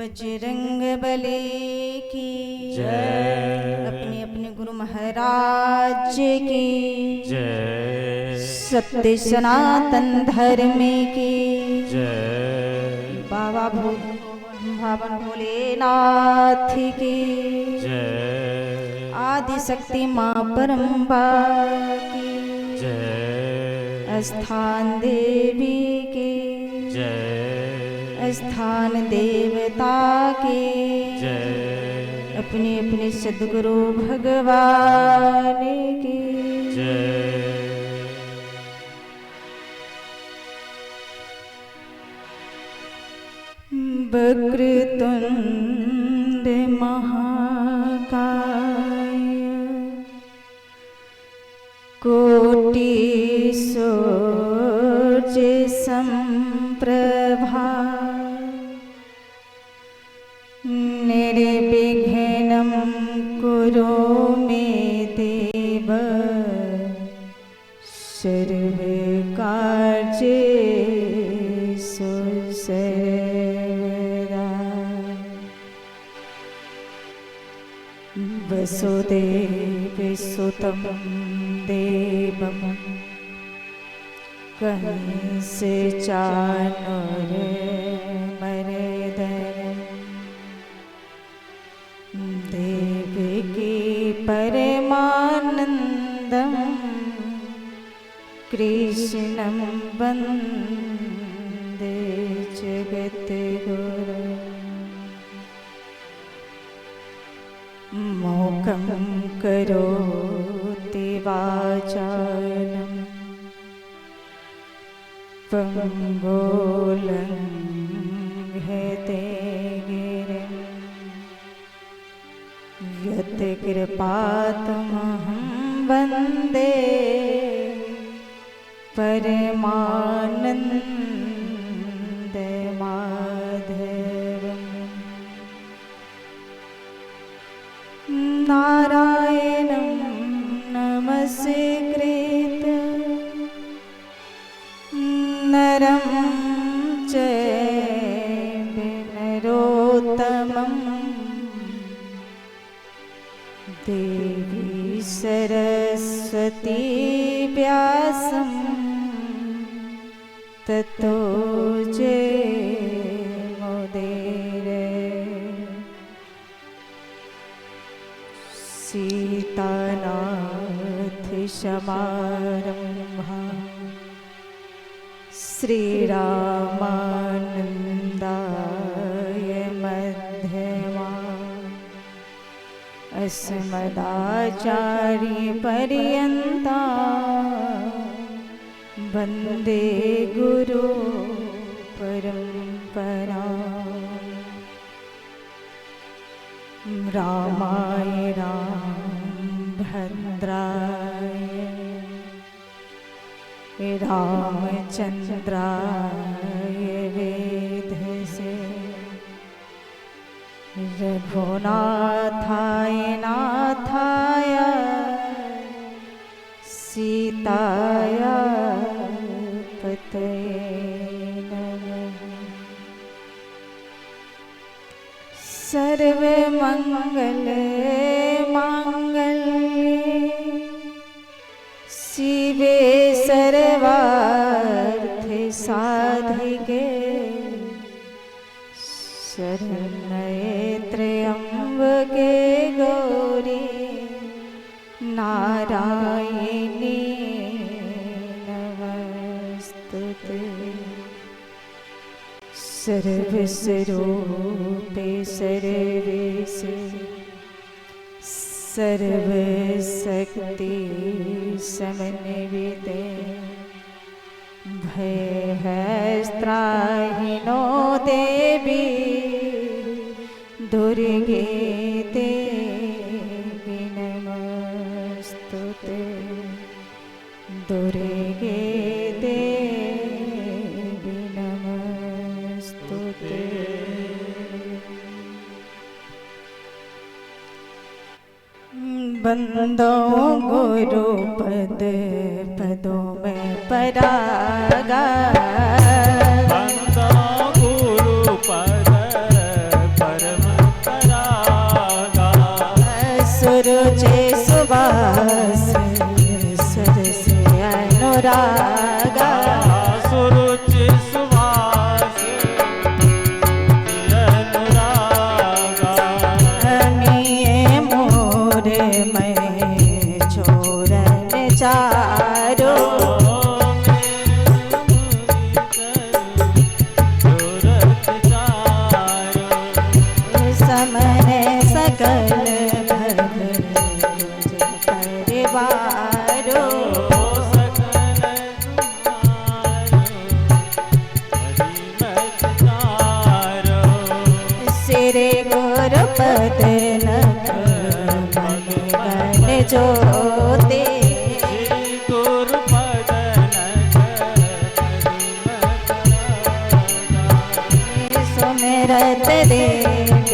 बजरंगबली की जय। अपने अपने गुरु महाराज की जय। सत्य सनातन धर्म की जय। बाबा भावन भोलेनाथ की जय। आदि शक्ति माँ परम्बा की जय। स्थान देवी की जय। स्थान देवता की जय। अपने अपने सद्गुरु भगवान की जय। वक्रतुंड महाकाय कोटि सूर्य संप्रभा निर्विघ्नं कुरु मे देव सर्वकार्येषु सर्वदा। वसुदेवसुतं देवं कंसचाणूरमर्दनं देवकी परमानन्दं कृष्णं वन्दे जगद्गुरुं। मूकं करोति वाचालं पंगुलंघयते गिरिं यत्कृपातमहं वन्दे परमानन्दमाधवम्। नारायणं नमस्कृत्य नरं चैव नरोत्तमं देवी सरस्वती व्यासं ततो जयमुदीरये। सीतानाथ समारम्भा श्रीरामानन्दाय मध्यमा अस्मदाचार्यपर्यन्ता वन्दे गुरु परम्परा। रामाय रामभद्राय रामचन्द्राय वेधसे रघुनाथाय नाथाय सीताय पतये नमः। सर्वमंगल मांगल्ये शिवे सर्वार्थ साधिके शरण्ये त्र्यंबके गौरी नारायणी नमस्तुते। सर्वस्वरूपे सर्वेशे सर्वशक्ति समन्विते भयहस्त्राहिनो देवी दुर्गे देवी नमस्तुते। दुर्गे देवी नमस्तुते। बंदो गुरु पद पदों में परागा। बंदो गुरु पद अनुरागा सुरुचि सुवास अनुरागा अमिये मोर मैं छोरन चारो समन सकल परिवारो सिरे गुरुपद मन जोते सुमिरत देख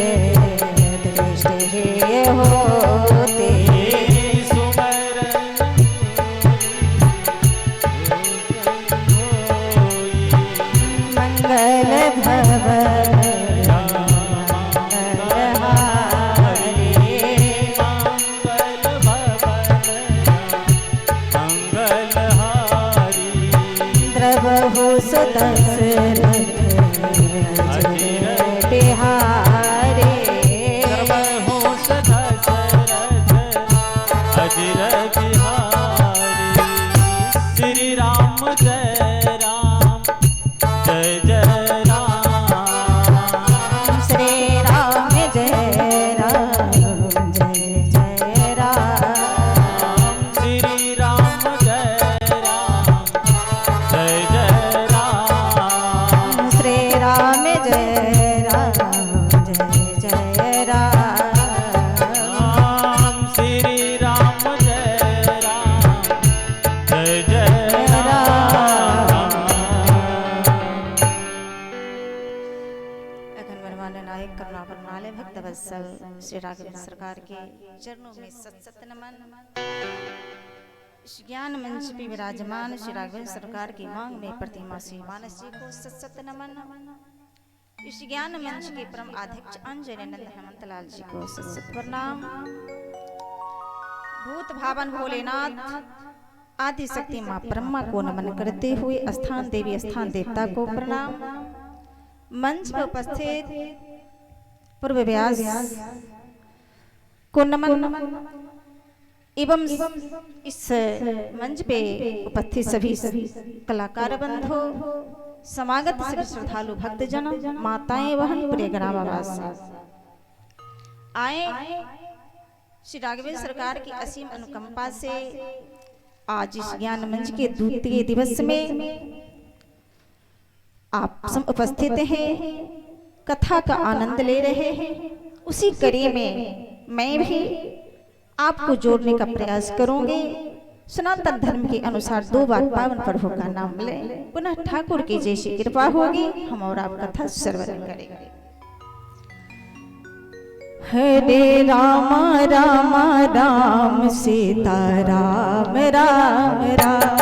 दृष्टि होते मंगल भवन द्रवहु सुदशरथ बिहारे अजर बिहारी श्री राम जय राम जय जय राम श्री राम जय राम जय जय राम श्री राम जय राम जय जय राम श्री राम जय राम जय जय राम श्री राम जय राम जय जय राम अखंड वरमाला नायक करुणा करनाले भक्त वत्सल श्री राघवेंद्र सरकार के चरणों में सत सत नमन। इस ज्ञान मंच पे विराजमान श्री राघवेंद्र सरकार की मांग में प्रतिमा श्री मानस जी को सत सत नमन। इस ज्ञान मंच के परम अध्यक्ष अंजन नंदन हेमंतलाल जी को सत सत प्रणाम। भूत भावन भोलेनाथ आदि शक्ति मां ब्रह्मा को नमन करते हुए स्थान देवी स्थान देवता को प्रणाम। मंच पर उपस्थित पूर्व व्यास को नमन एवं इस मंच पे उपस्थित सभी कलाकार बंधु समागत सभी श्रद्धालु भक्तजन माताएं बहन प्रिय ग्रामवास आए श्री राघवेंद्र सरकार की असीम अनुकंपा से आज इस ज्ञान मंच के द्वितीय दिवस में आप सब उपस्थित हैं, कथा का आनंद ले रहे हैं। उसी कड़ी में मैं भी आपको जोड़ने का प्रयास करूंगी। सनातन धर्म के अनुसार 2 बार पावन प्रभु का नाम लें, पुनः ठाकुर की जैसी कृपा होगी हम और आप कथा श्रवण करेंगे। हरे राम राम राम सीता राम राम राम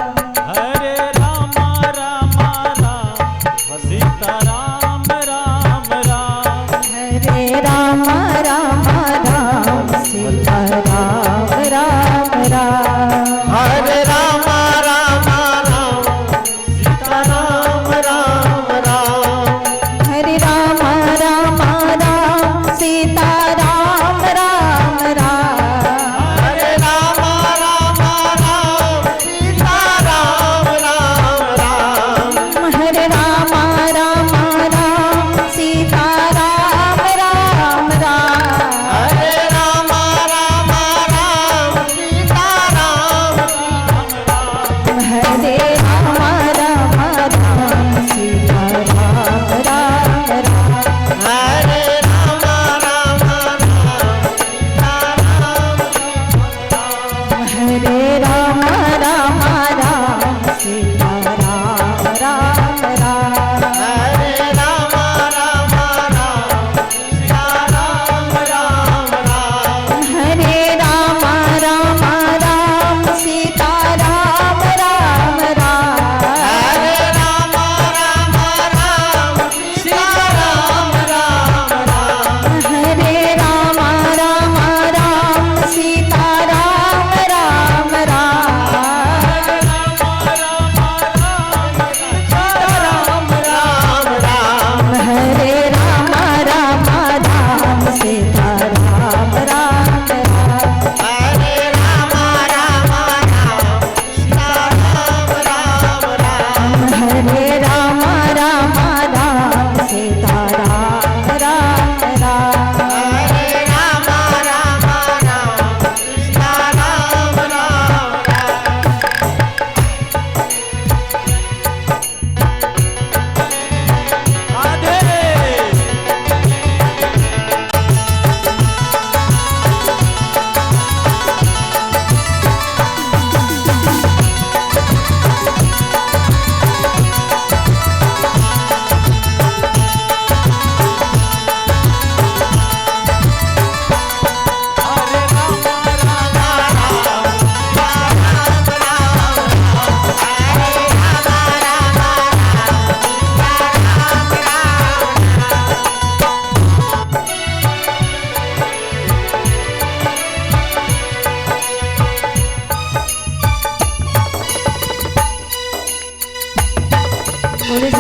हरे राम राम राम सीता राम राम राम हरे राम राम राम सीता राम राम राम हरे राम राम राम सीता राम राम राम हरे राम राम राम सीता राम राम राम हरे राम राम राम सीता राम राम राम हरे राम राम राम सीता राम राम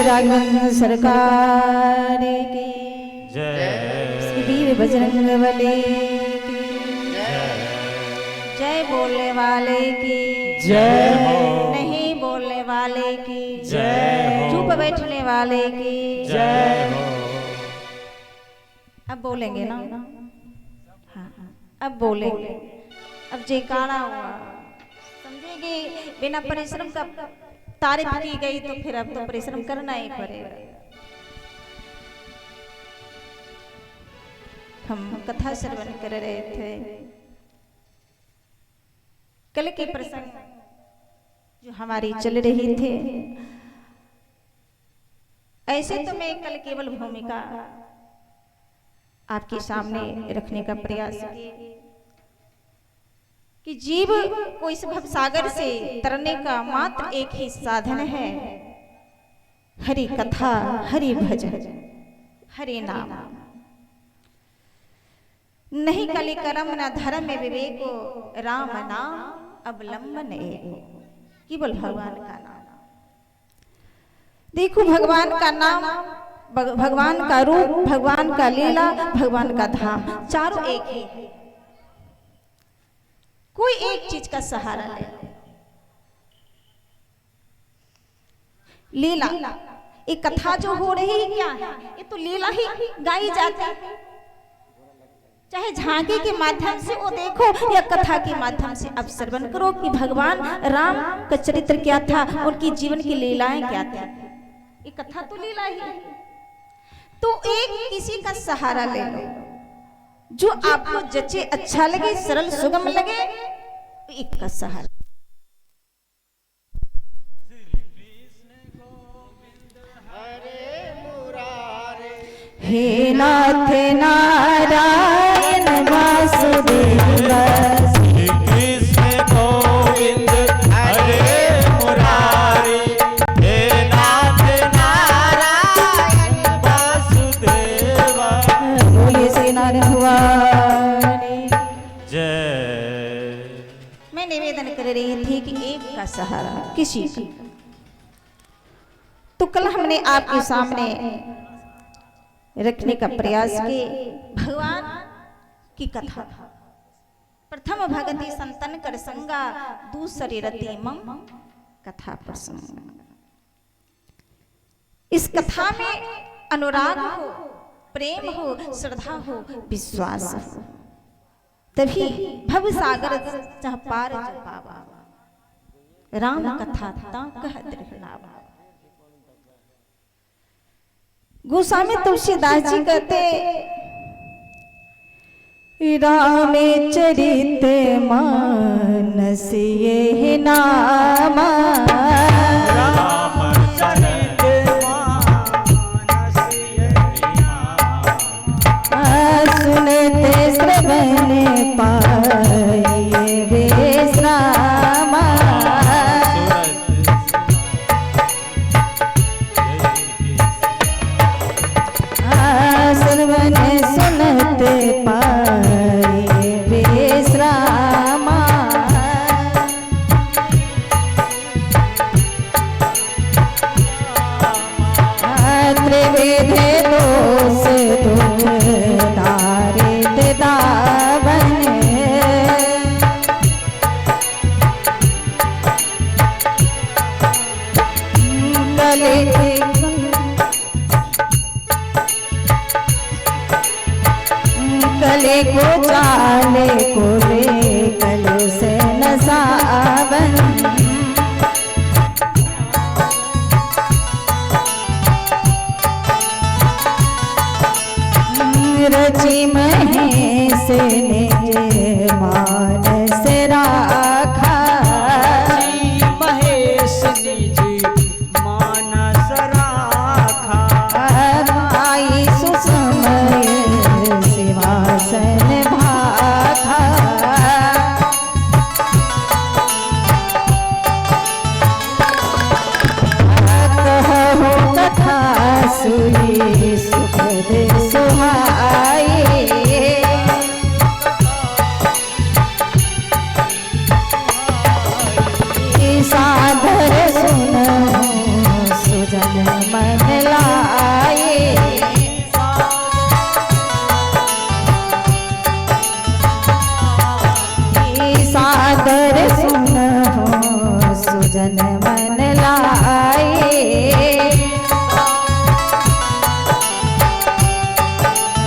राघवेंद्र सरकार की जय। श्री वीर बजरंग बली की जय। बोलने वाले की जय हो। नहीं बोलने वाले की जय हो। चुप बैठने वाले की जय हो। अब बोलेंगे ना? हाँ अब बोलेंगे। अब जयकारा हुआ, समझेंगे। बिना परिश्रम का तारीफ की गई तो फिर अब तो परिश्रम करना ही पड़ेगा। हम कथा श्रवण कर रहे थे, कल के प्रसंग जो हमारी चल रही थे। ऐसे तो मैं कल केवल भूमिका आपके सामने रखने का प्रयास की कि जीव को इस भवसागर से तरने का मात्र एक ही साधन है, हरि कथा, हरि भजन, हरि नाम। नहीं कलि कर्म न धर्म विवेको, राम नाम अवलंबन एको। केवल भगवान का नाम। देखो भगवान का नाम, भगवान का रूप, भगवान का लीला, भगवान का धाम, चारों एक ही है। कोई एक चीज का सहारा ले। लीला, एक कथा जो हो रही है क्या है? ये तो लीला ही गाई जाती है, चाहे झांकी के माध्यम से वो देखो या कथा के माध्यम से आप श्रवण करो कि भगवान राम का चरित्र क्या था, उनकी जीवन की लीलाएं क्या थी। ये कथा तो लीला ही है। तो एक किसी का सहारा ले लो जो आपको जचे, अच्छा लगे, सरल सुगम लगे, एक का सहारा। हे नाथ नारायण वासुदेव, कृष्ण गोविंद हरे मुरारी, हे नाथ नारायण वासुदेव। बोलिए श्री नारायण भगवान जय। मैं निवेदन कर रही थी कि एक का सहारा किसी का। तो कल हमने आपके सामने रखने का प्रयास किए भगवान की कथा। प्रथम भगति संतन कर संगा, दूसरी रति मम कथा प्रसंग। इस कथा में अनुराग हो, प्रेम हो, श्रद्धा हो, विश्वास हो, तभी भव सागर जहाँ पार जो पावा। राम कथा ता कह दृढ़। गोस्वामी तुलसीदास जी कहते, रामे चरित मानस ये नामा, राम चरित मानस ये नामा, सुनते श्रवण पाए विश्रामा। श्रवण सुनते पाए विश्रामा। त्रिविधे दोष दुख दारिद दावन, कले को चाले को ले कल से नसावन। रची महेश ने मानस राखा, महेश निज मानस राखा। आई सुसमय सिंहासन भाखा। कहो कथा सुनी सुखद सुहाई, जन मन लाए,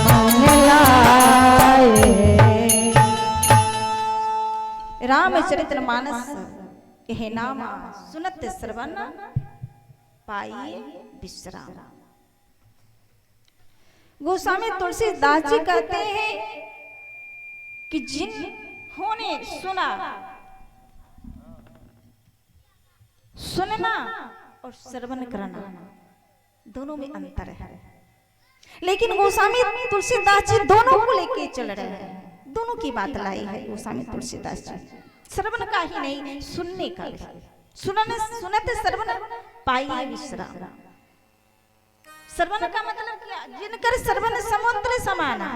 मन लाए। रामचरितमानस यह नाम सुनत श्रवण पाइए विश्राम। गोस्वामी तुलसीदास जी कहते हैं कि जिन्होंने सुनना और श्रवण करना दोनों में अंतर है, लेकिन गोस्वामी तुलसीदास जी दोनों को लेके चल रहे हैं, दोनों की बात लाई है गोस्वामी तुलसीदास जी। श्रवण का ही नहीं, सुनने का भी। सुनते श्रवण पाइए विश्राम। श्रवण का मतलब क्या? जिनकर श्रवण समुद्र समाना।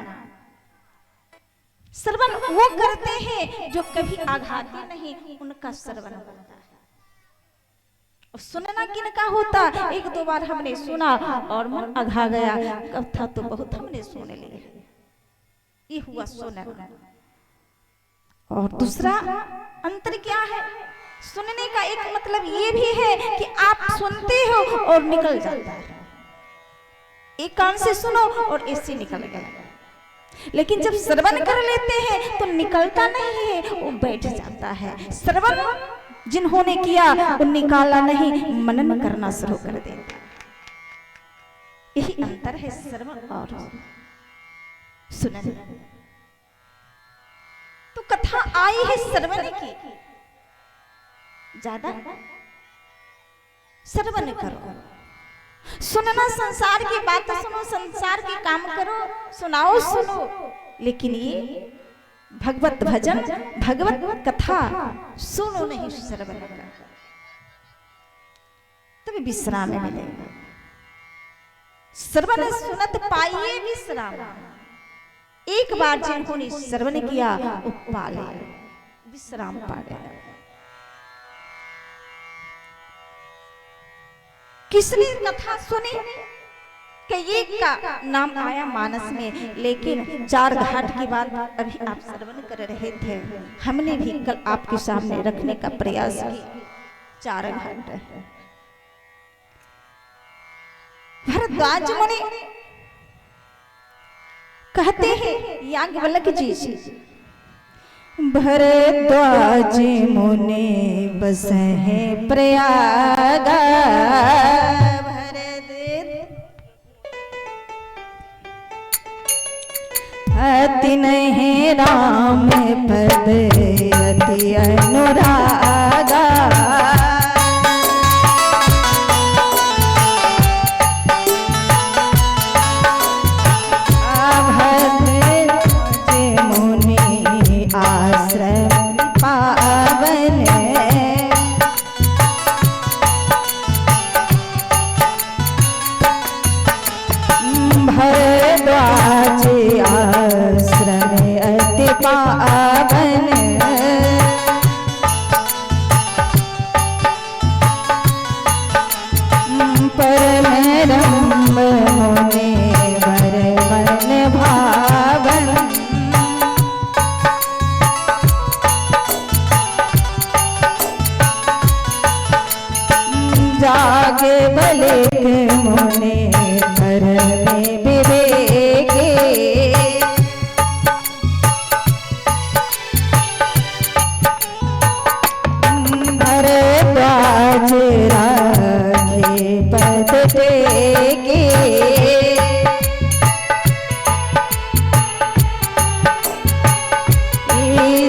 श्रवण वो करते हैं जो कभी आघाते नहीं, उनका श्रवण होता है। और सुनना किनका होता? एक दो बार हमने सुना और मन आघा गया, कथा तो बहुत हमने सुन लिए, ये हुआ सुनना। और दूसरा अंतर क्या है? सुनने का एक मतलब ये भी है कि आप सुनते हो और निकल जाता है, एक कान से सुनो और ऐसे निकल गया। लेकिन जब श्रवण कर लेते हैं तो निकलता नहीं है, वो बैठ जाता है। श्रवण जिन्होंने किया वो निकाला नहीं, मनन करना शुरू कर देता। यही अंतर है श्रवण और सुनन। तो कथा आई है श्रवण की, ज्यादा श्रवण करो, सुनना संसार की बात सुनो, संसार के काम करो, सुनाओ सुनो, लेकिन ये भगवत भजन भगवत कथा सुनो नहीं, श्रवण करो, तभी विश्राम मिलेगा। श्रवण सुनत पाइए विश्राम। एक बार जिन्होंने श्रवण किया वो पाले विश्राम पाले। किसने कथा सुनी कि ये का नाम आया मानस में, लेकिन चार घाट की बात अभी आप श्रवण कर रहे थे, हमने भी कल आपके सामने रखने का प्रयास किया। चार घाट भरद्वाज मुनि कहते हैं, याज्ञवल्क्य जी से, भरद्वाज मुनि बसे हैं प्रयाग, अति नहीं राम पद अति अनुरागा, जागे भले मुने घर में बिरेगे, भरद्वाज राखे पद टेके,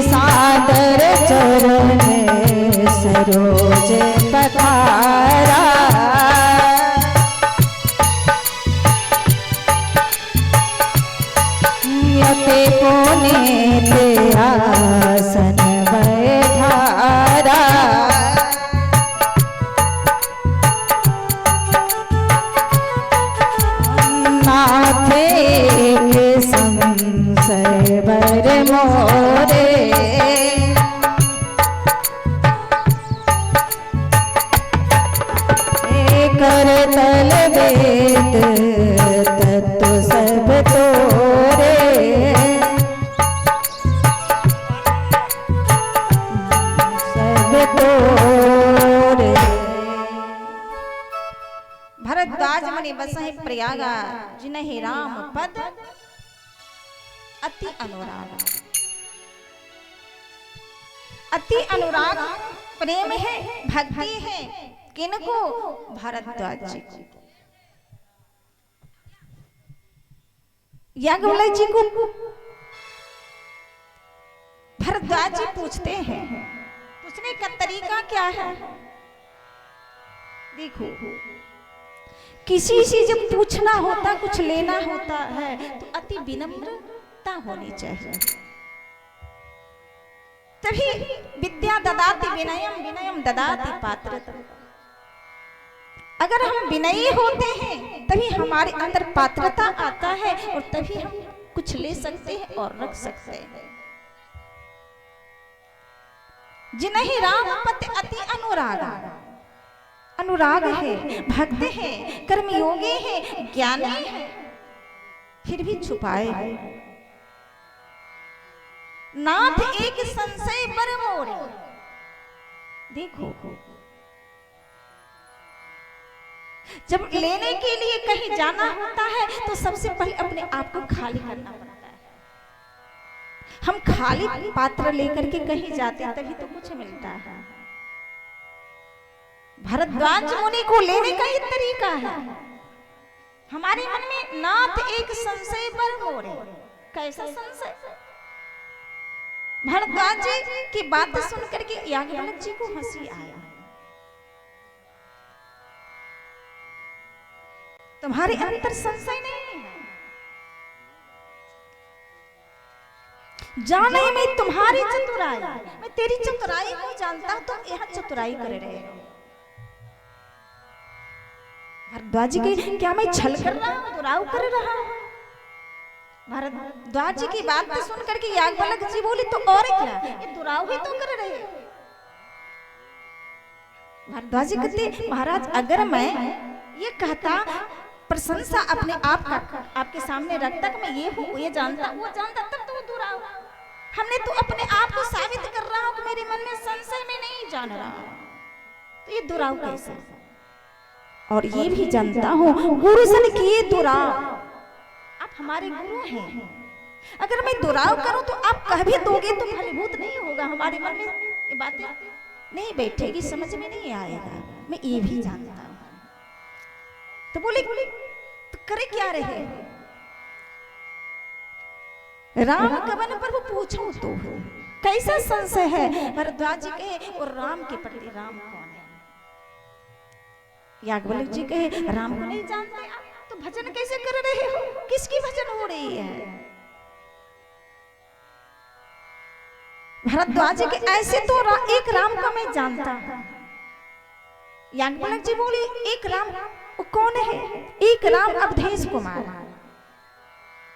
सादर चरण सरोज पधारा, यते पुने ते आसन बैठारा, नाथे के संशय बर मोरे, करतल वेद तत्व सब तोरे, सब तोरे। प्रयागा जिन्हें राम पद अति अनुराग। अति अनुराग प्रेम है, भक्ति है, किनको? भारद्वाज जी को। याज्ञवल्क्य जी को भारद्वाज जी पूछते हैं, पूछने का तरीका क्या है? देखो, किसी से जब पूछना होता, कुछ लेना होता है तो अति विनम्रता होनी चाहिए। तभी विद्या ददाति विनयम, विनयम ददाति पात्रता। अगर हम विनयी होते हैं तभी हमारे अंदर पात्रता आता है और तभी हम कुछ ले सकते हैं और रख सकते हैं। जिन्हें राम पति अति अनुराग, अनुराग है, भक्त है, कर्मयोगी है, ज्ञानी है, फिर भी छुपाए नाथ एक संशय बर मोरे। देखो, जब लेने के लिए कहीं जाना होता है तो सबसे पहले अपने आप को खाली करना पड़ता है। हम खाली पात्र लेकर के कहीं जाते हैं तभी तो कुछ मिलता है। भारद्वाज मुनि को लेने का ही तरीका है। हमारे मन में नाथ एक संशय बर मोरे। कैसा संशय? भारद्वाज जी की बात सुनकर के याज्ञवल्क्य जी को हंसी आया। तुम्हारे अंदर संशय नहीं है, जाने में तुम्हारी चतुराई, मैं तेरी चतुराई को जानता हूं, तुम यहाँ चतुराई कर रहे हो। भारद्वाज जी की, क्या मैं छल कर रहा हूं, दुराव कर रहा हूं? भारद्वाज जी की बात सुन करके याज्ञवल्क्य जी बोली, तो और क्या, ये दुराव ही तो कर रहे हो। भारद्वाज जी कहते, महाराज अगर मैं ये कहता, प्रशंसा अपने आप का आपके सामने रखता कि मैं ये हूँ, ये जानता, वो जानता, तब तो वो दुराव। हमने तो अपने आप को साबित कर रहा हूँ कि मेरे मन में संशय में नहीं जान रहा, तो ये दुराव कैसे? और ये भी जानता हूँ गुरु सन किए दुराव। आप हमारे गुरु हैं, अगर मैं दुराव करूं तो आप कह भी दोगे तो फलीभूत नहीं होगा, हमारे मन में ये बातें नहीं बैठेगी, समझ में नहीं आएगा, मैं ये भी जानता हूं। तो बोले तो करे क्या रहे? राम कवन पर वो पूछो तो कैसा संशय है? भारद्वाज जी कहे, और राम के प्रति राम कौन है? याज्ञवल्क्य जी कहे, राम को नहीं जानते आप तो भजन कैसे कर रहे हो? किसकी भजन हो रही है? भारद्वाज जी के ऐसे तो एक राम को मैं जानता हूं। याज्ञवल्क्य जी बोली, एक राम वो कौन है? एक राम अवधेश कुमार,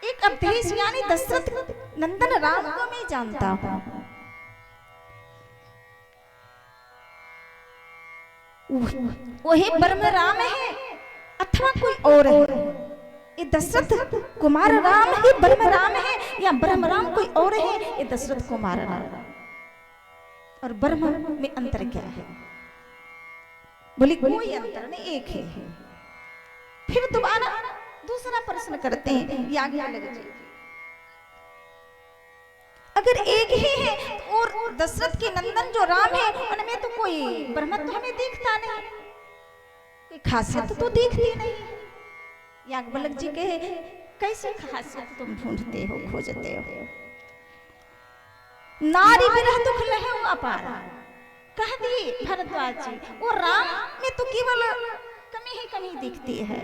एक अवधेश यानी दशरथ नंदन राम को मैं जानता हूं। वही ब्रह्म राम है अथवा कोई और है? ये दशरथ कुमार राम ही ब्रह्म राम है या ब्रह्म राम कोई और है? ये दशरथ कुमार राम। और ब्रह्म में अंतर क्या है? बोली कोई अंतर नहीं, एक है। फिर दोबारा दूसरा प्रश्न करते हैं याज्ञवल्क्य जी, अगर एक ही है तो और दशरथ के नंदन जो राम है उनमें तो कोई ब्रह्मत्व हमें दिखता नहीं, कोई खासियत तो दिखती नहीं। याज्ञवल्क्य जी कहे, कैसी खासियत तुम ढूंढते हो, खोजते हो? नारी विरह दुख लहे अपार, कह दिए भारद्वाज जी, वो राम में तो केवल कमी ही कमी दिखती है।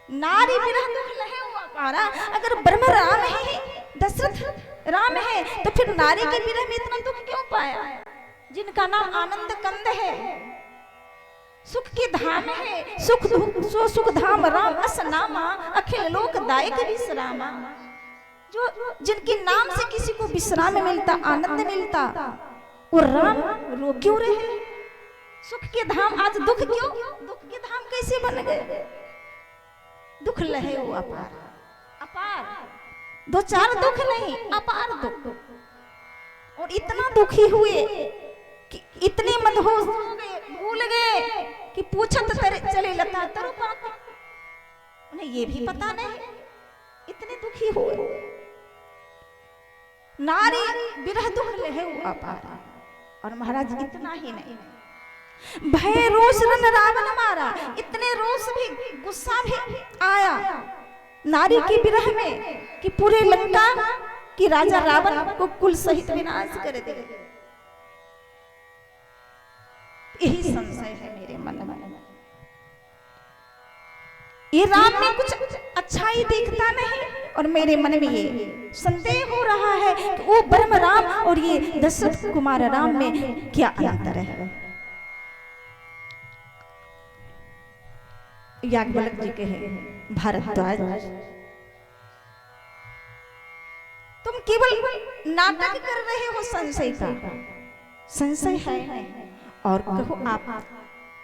नारी विरह दुख लहे अपार, अगर ब्रह्म राम है, दशरथ राम है, तो फिर नारी के विरह में इतना दुख क्यों पाया? जिनका नाम आनंद कंद है, सुख के धाम है, सुख सो सुख धाम राम अस नामा, अखिल लोक दायक विश्रामा। जो जिनके नाम से किसी को विश्राम मिलता, आनंद मिलता, वो राम रो क्यों रहे? सुख के धाम आज दुख क्यों? दुख के धाम कैसे बन गए? दुख लहे वो अपार, अपार, दो चार दुख नहीं, अपार दुख। और इतना दुखी हुए कि इतने मदहोश हो गए, भूल गए कि पूछत चले लता तरु पात, उन्हें ये भी पता नहीं, इतने दुखी हुए। नारी विरह दुख लहे अपार। और महाराज इतना ही नहीं, भय रोष रन रावण मारा, इतने रोष भी गुस्सा भी आया नारी की विरह में कि पूरे लंका की राजा रावण को कुल सहित विनाश कर दे। यही संशय है मेरे मन में, ये राम में कुछ अच्छा ही दिखता नहीं, और मेरे मन में ये संदेह हो रहा है कि वो ब्रह्म राम और ये दशरथ कुमार राम में क्या अंतर है। याज्ञवल्क्य जी कहे, भारद्वाज तुम केवल नाटक कर रहे हो संशय का, संशय है और कहो आप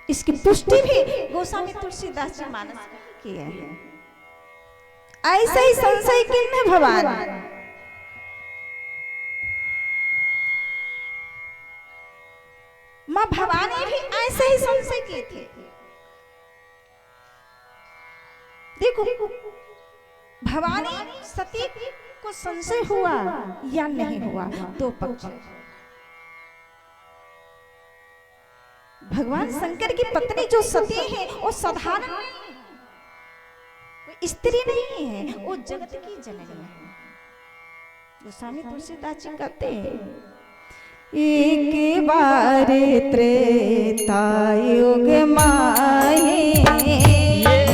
इसकी पुष्टि भी गोस्वामी तुलसीदास जी मानस में किए हैं। ऐसे ही संशय किन्ने भवान, मां भवानी भी ऐसे ही संशय किए थे। देखो भवानी सती को संशय हुआ या नहीं हुआ, दो पक्ष। भगवान शंकर की पत्नी जो सती है वो साधारण नहीं है, वो स्त्री नहीं है, वो जगत की जननी है। गोस्वामी तुलसीदास जी कहते हैं, एक बार त्रेता युग माहे, एक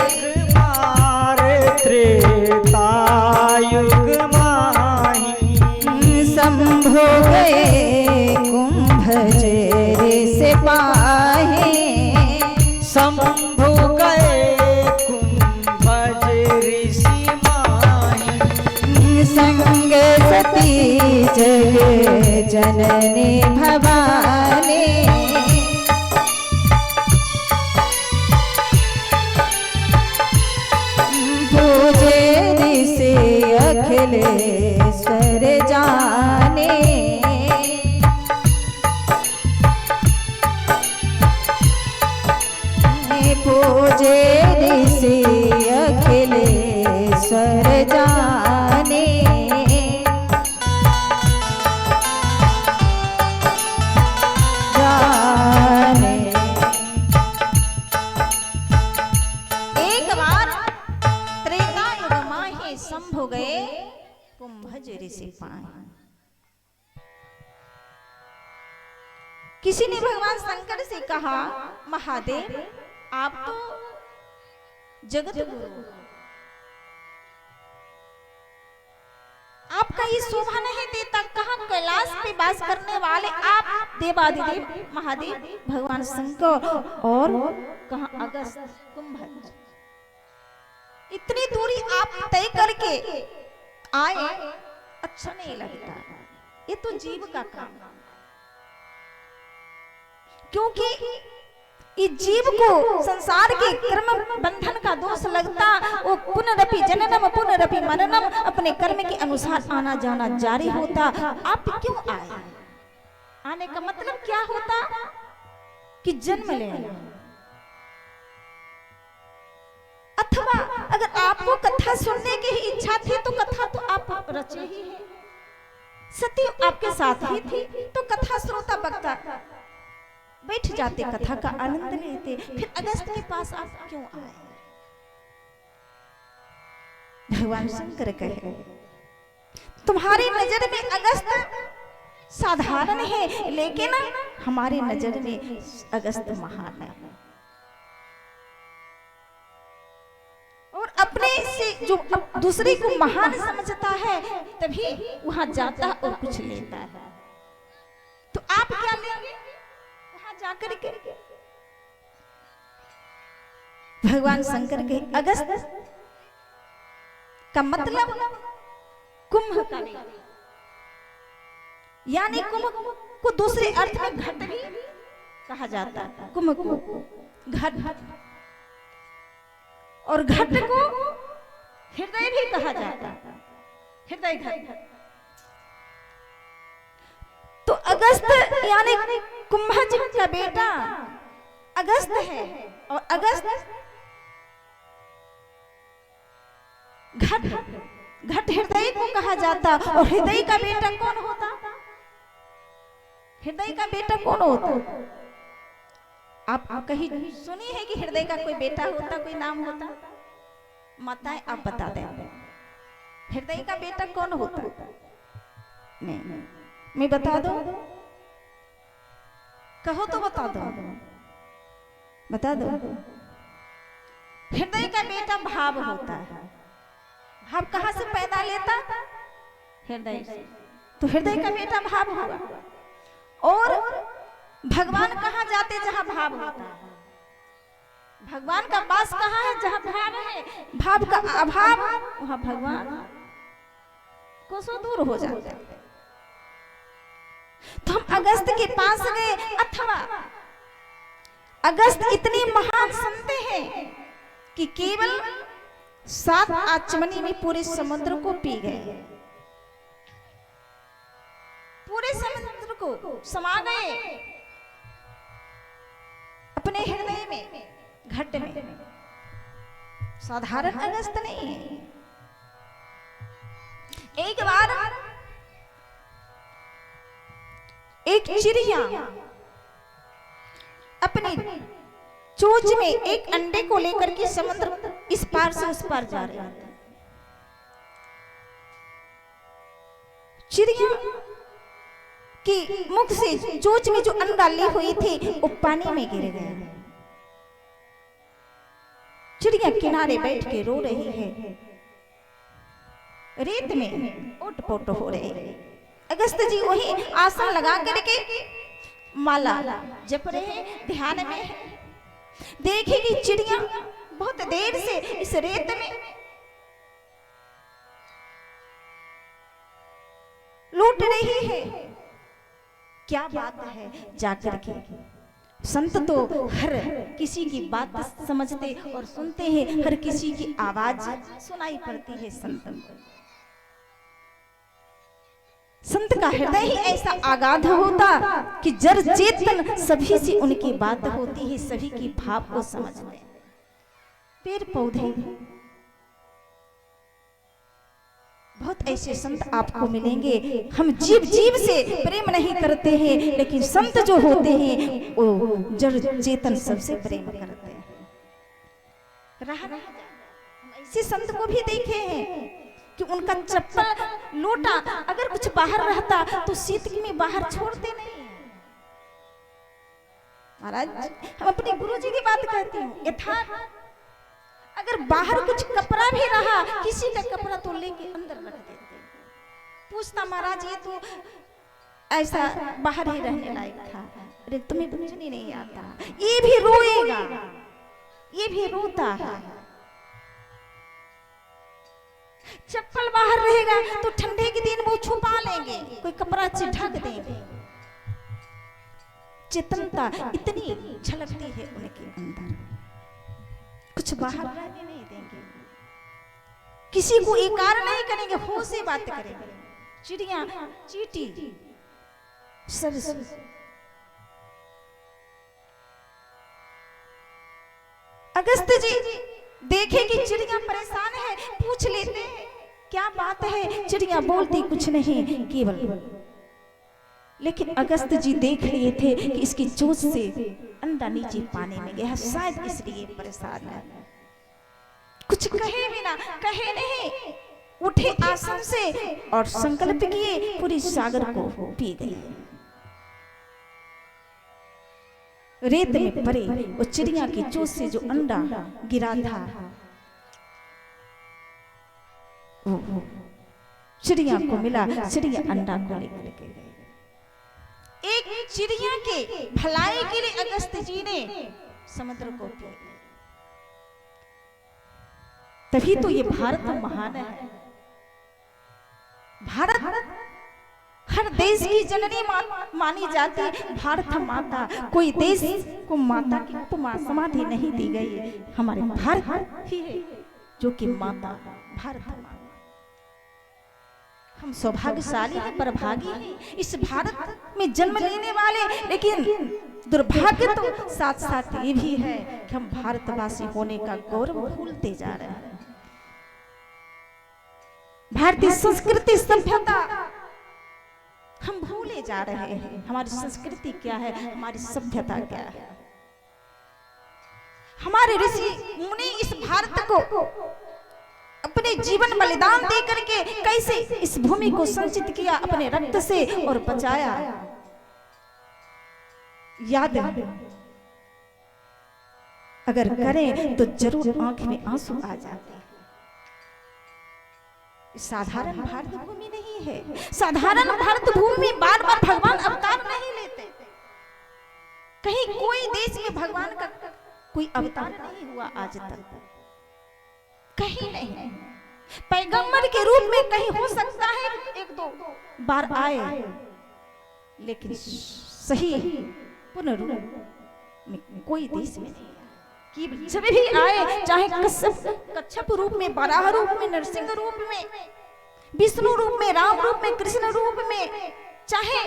बार त्रेता युग माही, शंभो गए कुंभजरे से पाहे, शंभु गए कुंभज ऋषि माही, संग सती जग जननी भवानी, पूजे ऋषि अखिलेश्वर जाने, पूजे ऋषि अखिलेश्वर जाने, जाने। एक बार त्रेता युग माहे, शंभु गए कुंभज ऋषि पाए। किसी ने भगवान शंकर से कहा, महादेव आप तो जगत गुरु, आपका ये शोभा नहीं देता, कहां कैलाश पे वास करने वाले आप देवादिदेव महादेव भगवान शंकर, और कहां अगस्त कुंभज, इतनी दूरी आप तय करके आए, अच्छा नहीं लगता। ये तो जीव का काम, क्योंकि इस जीव को संसार के कर्म बंधन का दोष लगता, वो पुनरपि जननम पुनरपि मरणम, अपने कर्म के अनुसार आना जाना जारी होता। आप क्यों आए? आने का मतलब क्या होता कि जन्म लेना, अथवा अगर आपको कथा सुनने की ही इच्छा थी तो कथा तो आप रचे ही है, सती आपके साथ ही थी तो कथा श्रोता वक्ता बैठ जाते, कथा का आनंद लेते। फिर अगस्त के पास आप क्यों आए? भगवान शंकर कहे, तुम्हारी नजर में अगस्त साधारण है, लेकिन हमारी नजर में अगस्त महान है। और अपने से जो दूसरे को महान समझता है तभी वहां जाता और कुछ लेता है। तो आप क्या लेंगे वहां जाकर के? भगवान शंकर के अगस्त का मतलब कुंभ का, यानी कुंभ को दूसरे अर्थ में घट भी कहा जाता है। कुंभ को घट और घट को हृदय भी कहा जाता है, हृदय घट। तो अगस्त यानी कुंभज का बेटा अगस्त है, और अगस्त घट घट हृदय को कहा जाता। और हृदय का बेटा कौन होता? हृदय का बेटा कौन होता? आप कहीं सुनी है कि हृदय का कोई बेटा होता, कोई नाम होता? माताएं आप बता दें, हृदय का बेटा कौन होता? नहीं, मैं बता दो, कहो तो बता दो, बता दो। हृदय का बेटा भाव होता है। भाव कहाँ से पैदा लेता? हृदय से। तो हृदय का बेटा भाव हुआ। और भगवान कहाँ जाते? जहाँ भाव होता है। भगवान का वास कहाँ है? जहाँ भाव है। भाव का अभाव, वहाँ भगवान कोसों दूर हो जाते हैं। तो हम अगस्त के पास गए, अथवा अगस्त इतने महान संत हैं कि केवल 7 आचमनी में पूरे समुद्र को पी गए, पूरे समुद्र को समा गए अपने हृदय में, घट में। साधारण अगस्त नहीं है। एक बार एक चिड़िया अपनी चोंच में एक अंडे को लेकर के समुद्र इस पार से उस पार जा रही है। चिड़िया की मुख से चोंच में जो अंडा ली हुई थी वो पानी में गिर गया। चिड़िया किनारे बैठ के रो रही है, रेत में ओट-पोट हो रही है। अगस्त जी वही आसन लगा करके माला जप रहे, ध्यान में। देखेगी चिड़िया बहुत देर से इस रेत में लौट रही है। क्या बात है? जाकर के संत तो हर किसी की बात समझते और सुनते हैं, हर किसी की आवाज सुनाई पड़ती है संत को। संत का हृदय ही ऐसा आगाध होता कि जड़ चेतन सभी से उनकी बात होती है, सभी की भाव को समझते। पेड़ पौधे, बहुत ऐसे संत आपको मिलेंगे। हम जीव जीव से प्रेम नहीं करते हैं, लेकिन संत जो होते हैं वो जड़ चेतन सबसे प्रेम करते हैं। हम ऐसे संत को भी देखे हैं कि उनका चप्पल लोटा अगर कुछ बाहर रहता तो शीत में बाहर छोड़ते नहीं। महाराज, हम अपने गुरुजी की बात कहते हैं, यथार्थ अगर बाहर कुछ कपड़ा भी रहा, किसी का कपड़ा तो लेके अंदर रख देते। पूछता, महाराज ये तो ऐसा बाहर ही रहने लायक था। अरे तुम्हें कुछ नहीं आता। ये भी रोएगा, ये भी रोता है। चप्पल बाहर रहेगा तो ठंडे के दिन वो छुपा लेंगे, कोई कपड़ा से ढक देंगे। चेतनता इतनी झलकती है उनके अंदर, कुछ बाहर रहने नहीं देंगे, किसी को इकार नहीं करेंगे, होश से बात करेंगे। चिड़िया, चींटी, सरस, अगस्त जी देखे कि चिड़िया परेशान है, पूछ लेते हैं क्या बात है। चिड़िया बोलती कुछ नहीं, केवल। लेकिन अगस्त जी देख लिए थे कि इसकी चोंच से अंडा नीचे पानी में गया, शायद इसलिए परेशान है। कुछ कहे भी ना, कहे नहीं, उठे आसन से और संकल्प किए, पूरी सागर को पी गई। रेत में पड़े वो चिड़िया की चोंच से जो अंडा गिरा था, वो चिड़िया को मिला। चिड़िया अंडा को लेकर के गई। एक चिड़िया के भलाई के लिए अगस्त जी ने समुद्र को पी। तभी तो ये भारत महान है। भारत हर देश की जननी मानी जाती है, भारत माता। कोई देश को माता की उपमा समाधि नहीं दी गई है, हमारे भारत ही है जो कि माता, भारत माता। हम सौभाग्यशाली हैं, परभागी हैं इस भारत में जन्म लेने वाले। लेकिन दुर्भाग्य तो साथ साथ ये भी है कि हम भारतवासी होने का गौरव भूलते जा रहे हैं। भारतीय संस्कृति सभ्यता हम भूले जा रहे हैं। हमारी संस्कृति क्या है, हमारी सभ्यता क्या है। हमारे ऋषि मुनि इस भारत को अपने जीवन बलिदान दे करके कैसे इस भूमि को संचित किया अपने रक्त से और बचाया, याद है? अगर करें तो जरूर आंख में आंसू आ जाते हैं। साधारण भारत भूमि नहीं है। साधारण भारत भूमि में बार बार भगवान अवतार नहीं लेते। कहीं कोई देश में भगवान का कोई अवतार नहीं हुआ आज तक, कहीं नहीं। पैगंबर के रूप में कहीं हो सकता है एक दो बार आए, लेकिन सही पूर्ण रूप में कोई देश में नहीं। कि जब भी आए, चाहे कच्छप रूप में, बराह रूप में, नरसिंह रूप में, विष्णु रूप में, राम रूप में, कृष्ण रूप में, चाहे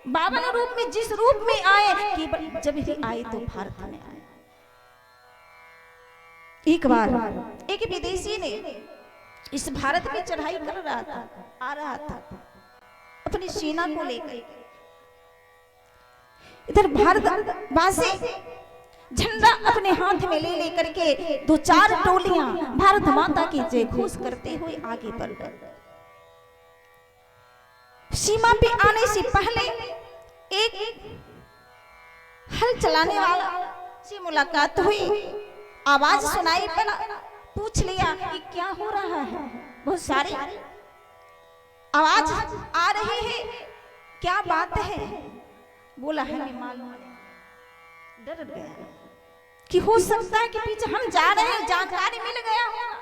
बावन रूप में, जिस रूप में आए, केवल जब भी आए तो भारत में आए। एक बार एक विदेशी ने इस भारत में चढ़ाई कर रहा था, आ रहा था अपनी सेना को लेकर। इधर भारतवासी झंडा अपने हाथ में ले लेकर के 2-4 टोलियां भारत माता की जय घोष करते हुए आगे बढ़ गए। सीमा पे आने से पहले एक हल चलाने वाला से मुलाकात हुई, आवाज सुनाई पड़ा, पूछ लिया कि क्या हो रहा है। बहुत सारी आवाज आ रही है, क्या बात है? बोला हमें मालूम नहीं। डर गया कि हो सकता है कि पीछे हम जा रहे हैं, जानकारी मिल गया होगा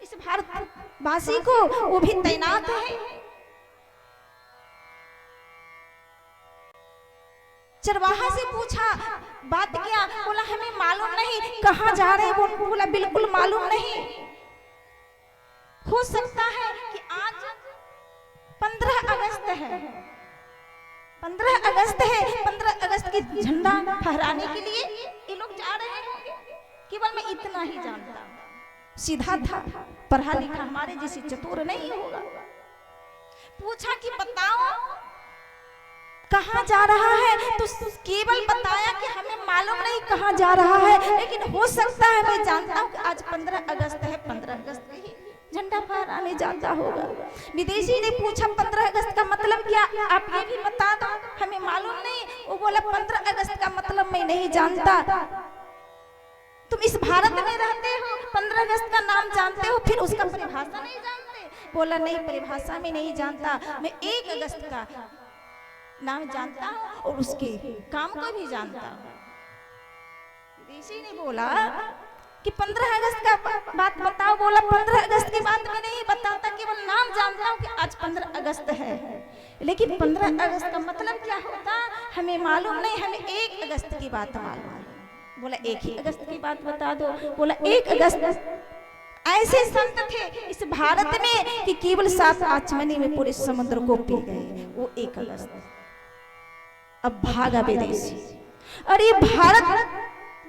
इस भारतवासी को, वो भी तैनात है। चरवाहा से पूछा बात क्या? बोला हमें मालूम नहीं, कहाँ जा रहे हैं? बोला बिल्कुल मालूम नहीं। हो सकता है कि आज 15 अगस्त है, 15 अगस्त है, 15 अगस्त की झंडा फहराने के लिए ये लोग जा रहे होंगे। केवल मैं इतना ही जानता हूं। सीधा था, पढ़ा लिखा हमारे जैसे चतुर नहीं होगा। पूछा कि बताओ कहाँ जा रहा है, तो केवल बताया कि हमें मालूम नहीं कहाँ जा रहा है, लेकिन हो सकता है, मैं जानता हूँ कि आज 15 अगस्त है, 15 अगस्त ही झंडा फहराने जाता होगा। विदेशी ने पूछा 15 अगस्त का मतलब क्या? आप ये भी बता दो, हमें मालूम नहीं। वो बोला 15 अगस्त का मतलब मैं नहीं जानता। तुम इस भारत में रहते हो, 15 अगस्त का नाम जानते हो, फिर उसका परिभाषा नहीं जानते? बोला नहीं, परिभाषा में नहीं जानता, मैं 1 अगस्त का नाम जानता हूँ और उसके काम को भी जानता हूँ। विदेशी ने बोला कि 15 अगस्त का बात बताओ। बोला 15 अगस्त की बात मैं नहीं बताता, केवल नाम जानता हूँ कि आज 15 अगस्त है, लेकिन 15 अगस्त का मतलब क्या होता हमें मालूम नहीं, हमें 1 अगस्त की बात मालूम है। बोला 1 ही अगस्त की बात बता दो। बोला 1 अगस्त ऐसे संत थे इस भारत में कि केवल 7 आचमनी में पूरे समुद्र को पी गए, वो 1 अगस्त। अब भागा विदेशी। अरे भारत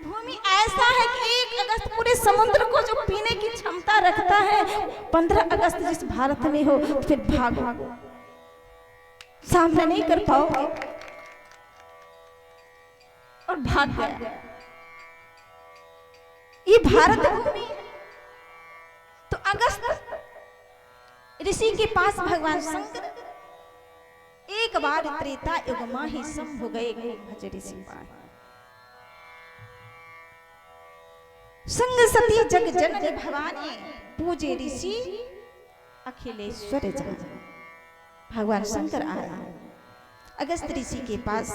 भूमि ऐसा है कि 1 अगस्त पूरे समुद्र को जो पीने की क्षमता रखता है, 15 अगस्त जिस भारत में हो, तो फिर भागो, सामना नहीं कर पाओगे। और भाग गया। ये भारत भूमि। तो अगस्त ऋषि के पास भगवान शंकर एक बार त्रेता युग में ही शंभु गए भज ऋषि पाए। संग सती जग जननी भवानी, पूजे ऋषि अखिलेश्वर जान। भगवान शंकर आया अगस्त ऋषि के पास।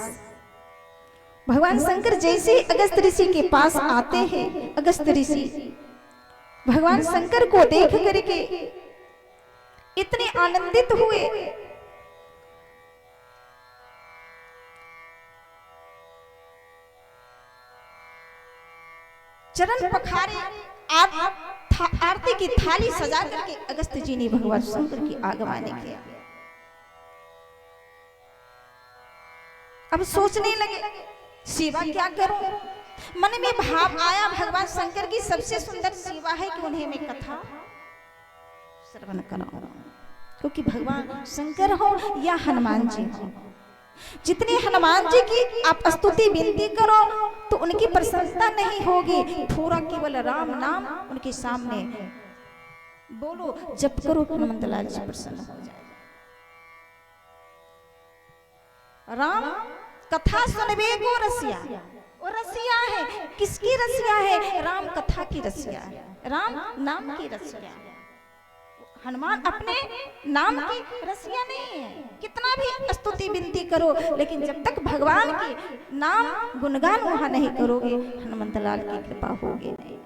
भगवान शंकर जैसे अगस्त ऋषि के पास आते हैं, अगस्त ऋषि भगवान शंकर को देख करके इतने आनंदित हुए, चरण पखारे, आरती की थाली सजा करके अगस्त जी ने भगवान शंकर की आगमनी किया। अब सोचने लगे सेवा क्या करूं। मन में भाव आया भगवान शंकर की सबसे सुंदर सेवा है कि उन्हें मैं कथा श्रवण कराऊं। क्योंकि भगवान शंकर हो या हनुमान जी हो, जितनी हनुमान जी की आप स्तुति विनती करो तो उनकी प्रशंसा नहीं होगी। थोड़ा केवल राम नाम उनके सामने बोलो, जप करो, हनुमंत लाल जी प्रसन्न हो जाए। राम कथा सुनबे को रसिया, और रसिया है किसकी रसिया है? राम कथा की रसिया है, राम नाम की रसिया है। हनुमान अपने नाम की रसिया नहीं है। कितना भी स्तुति विनती करो, लेकिन जब तक भगवान की नाम गुणगान वहां नहीं करोगे, हनुमंत लाल की कृपा होगी नहीं।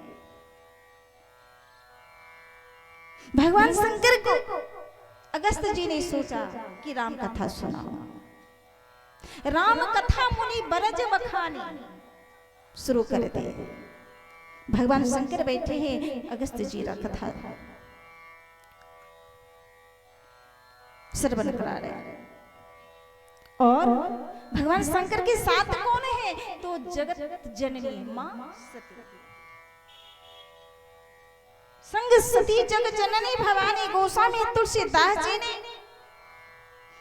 भगवान शंकर को अगस्त जी ने सोचा कि राम कथा सुनाओ। राम कथा मुनि बरज बखानी शुरू कर दिए। भगवान शंकर बैठे हैं, अगस्त जी का कथा श्रवण करा रहे हैं। और भगवान शंकर के साथ कौन है? तो जगत जननी मां सती। संग सती जग जननी भवानी गोस्वामी तुलसीदास जी ने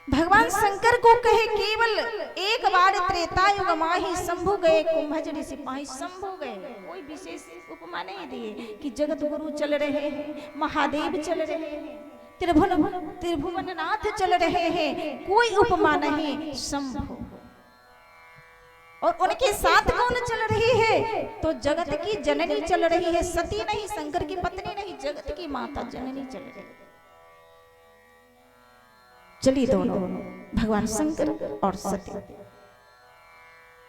भगवान शंकर को कहे, केवल एक बार त्रेता युग माही शंभु गए कुंभजनी सिपाही शंभु गए। कोई विशेष उपमा नहीं दिए कि जगत गुरु चल रहे हैं, महादेव चल रहे हैं, त्रिभुवननाथ चल रहे हैं, कोई उपमा नहीं, शंभु। और उनके साथ कौन चल रही है? तो जगत की जननी चल रही है, सती नहीं, शंकर की पत्नी नहीं, जगत की माता जननी चल रही है। चली दोनों, भगवान शंकर और सती।